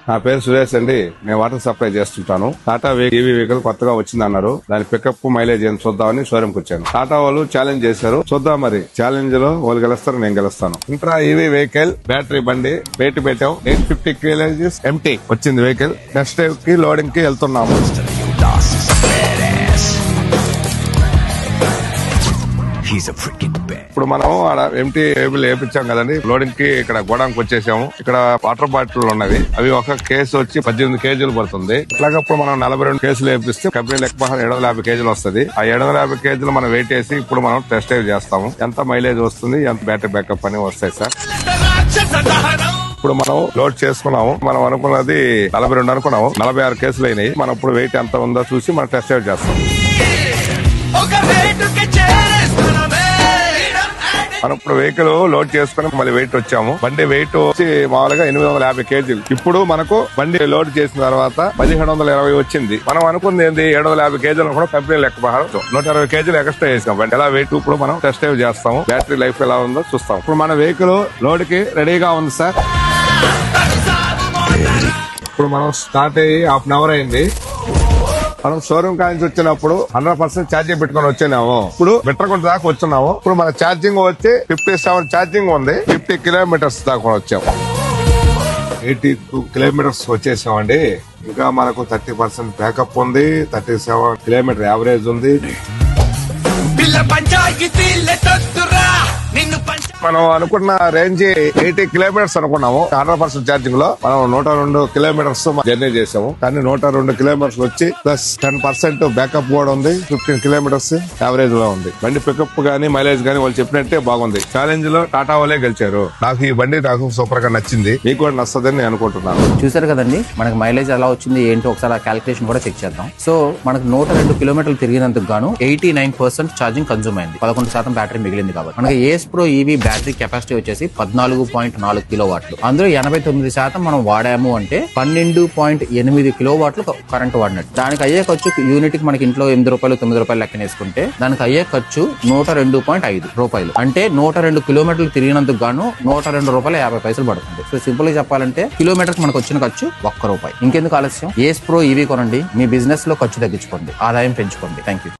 నా పేరు సురేష్ అండి. నేను వాటర్ సప్లై చేస్తుంటాను. టాటా ఈవీ వెహికల్ కొత్తగా వచ్చిందన్నారు. దాని పికప్ మైలేజ్ ఏం చూద్దామని షోరూమ్ కు వచ్చాను. టాటా వాళ్ళు ఛాలెంజ్ చేశారు. చూద్దాం మరి ఛాలెంజ్ లో వాళ్ళు గెలుస్తారు, నేను గెలుస్తాను. ఇంట్రా ఈవీ వెహికల్ బ్యాటరీ బండి వెయిట్ పెట్టాం. 850 kgs ఎంటీ వచ్చింది వెహికల్. నెక్స్ట్ డే కి లోడింగ్ కి వెళ్తున్నాము. ఇప్పుడు మనం ఆడ ఎంటీ టేబుల్ వేయించాం కదండి. లోడింగ్ కి ఇక్కడ గోడానికి వచ్చేసాము. ఇక్కడ వాటర్ బాటిల్ ఉన్నవి. అవి ఒక కేసు వచ్చి 18 kgs పడుతుంది. ఇట్లాగప్పుడు మనం 42 కేసులు వేపిస్తే కంపెనీ లెక్క 750 kgs వస్తుంది. ఆ 750 kgs మనం వెయిట్ చేసి ఇప్పుడు మనం టెస్ట్ డ్రైవ్ చేస్తాము. ఎంత మైలేజ్ వస్తుంది, ఎంత బ్యాటరీ బ్యాకప్ అని వస్తాయి సార్. ఇప్పుడు మనం లోడ్ చేసుకున్నాము. మనం అనుకున్నది 42 అనుకున్నాము. 46 కేసులు అయినాయి. మనం ఇప్పుడు వెయిట్ ఎంత ఉందో చూసి మనం టెస్ట్ డ్రైవ్ చేస్తాం. మనం ఇప్పుడు వెహికల్ లోడ్ చేసుకుని మళ్ళీ వెయిట్ వచ్చాము. బండి వెయిట్ వచ్చి మామూలుగా 850 kgs. ఇప్పుడు మనకు బండి లోడ్ చేసిన తర్వాత 1720 వచ్చింది. మనం అనుకుంది ఏంది 750 kgs కూడా కంపెనీ లెక్క 120 kgs ఎక్స్ట్రా చేసాం. బండి ఎలా వెయిట్ ఇప్పుడు మనం టెస్ట్ డ్రైవ్ చేస్తాము. బ్యాటరీ లైఫ్ ఎలా ఉందో చూస్తాం. ఇప్పుడు మన వెహికల్ లోడ్ కి రెడీగా ఉంది సార్. ఇప్పుడు మనం స్టార్ట్ అయ్యి హాఫ్ అన్ అవర్ అయింది. మనం షోరూమ్ కానించి వచ్చినప్పుడు 100% ఛార్జింగ్ పెట్టుకుని వచ్చాము. ఇప్పుడు బిట్రకుంట దాకా వచ్చున్నాము. ఇప్పుడు మన ఛార్జింగ్ వచ్చి 57 ఛార్జింగ్ ఉంది. 50 kilometers దాకా వచ్చాము. 82 kilometers వచ్చేసామండి. ఇంకా మనకు 30% బ్యాకప్ ఉంది. 37 km యావరేజ్ ఉంది. మనం అనుకున్న రేంజ్ 80 kilometers అనుకున్నాము. 100% ఛార్జింగ్ లో మనం 102 kilometers జర్నీ చేసాము. కానీ 102 kilometers వచ్చి ప్లస్ 10% బ్యాకప్ కూడా ఉంది. 15 kilometers యావరేజ్ లో ఉంది. బండి పికప్ గానీ మైలేజ్ గానీ వాళ్ళు చెప్పినట్టే బాగుంది. ఛాలెంజ్ లో టాటా వాళ్ళే గెలిచారు. నాకు ఈ బండి నాకు సూపర్ గా నచ్చింది. మీకు కూడా నచ్చదని నేను అనుకుంటున్నాను. చూసారు కదండి, మనకి మైలేజ్ ఎలా వచ్చింది ఏంటో ఒకసారి క్యాలిక్యులేషన్ కూడా చెక్ చేద్దాం. సో మనకు 102 kilometers తిరిగినందుకు గాను 89% ఛార్జింగ్ కన్జ్యూమ్ అయింది. 11% బ్యాటరీ మిగిలింది కాబట్టి మనకి Ace Pro EV battery capacity వచ్చేసి 14.4 కిలోవాట్లు. అందులో 89% మనం వాడాము అంటే 12.8 కిలోవాట్లు కరెంట్ వాడినట్టు. దానికి అయ్యే ఖర్చు యూనిట్ కి మనకి ఇంట్లో 8 రూపాయలు 9 రూపాయలు లెక్కన వేసుకుంటే దానికి అయ్యే ఖర్చు 102.5 రూపాయలు. అంటే 102 kilometers తిరిగినందుకు గాను 102 రూపాయలు 50 పైసలు పడుతుంది. సో సింపుల్ గా చెప్పాలంటే కిలోమీటర్ కి మనకు వచ్చిన ఖర్చు 1 రూపాయి. ఇంకెందుకు ఆలస్యం, ఏస్ ప్రో ఈవీ కొనండి. మీ బిజినెస్ లో ఖర్చు తగ్గించుకోండి, ఆదాయం పెంచుకోండి. Thank you.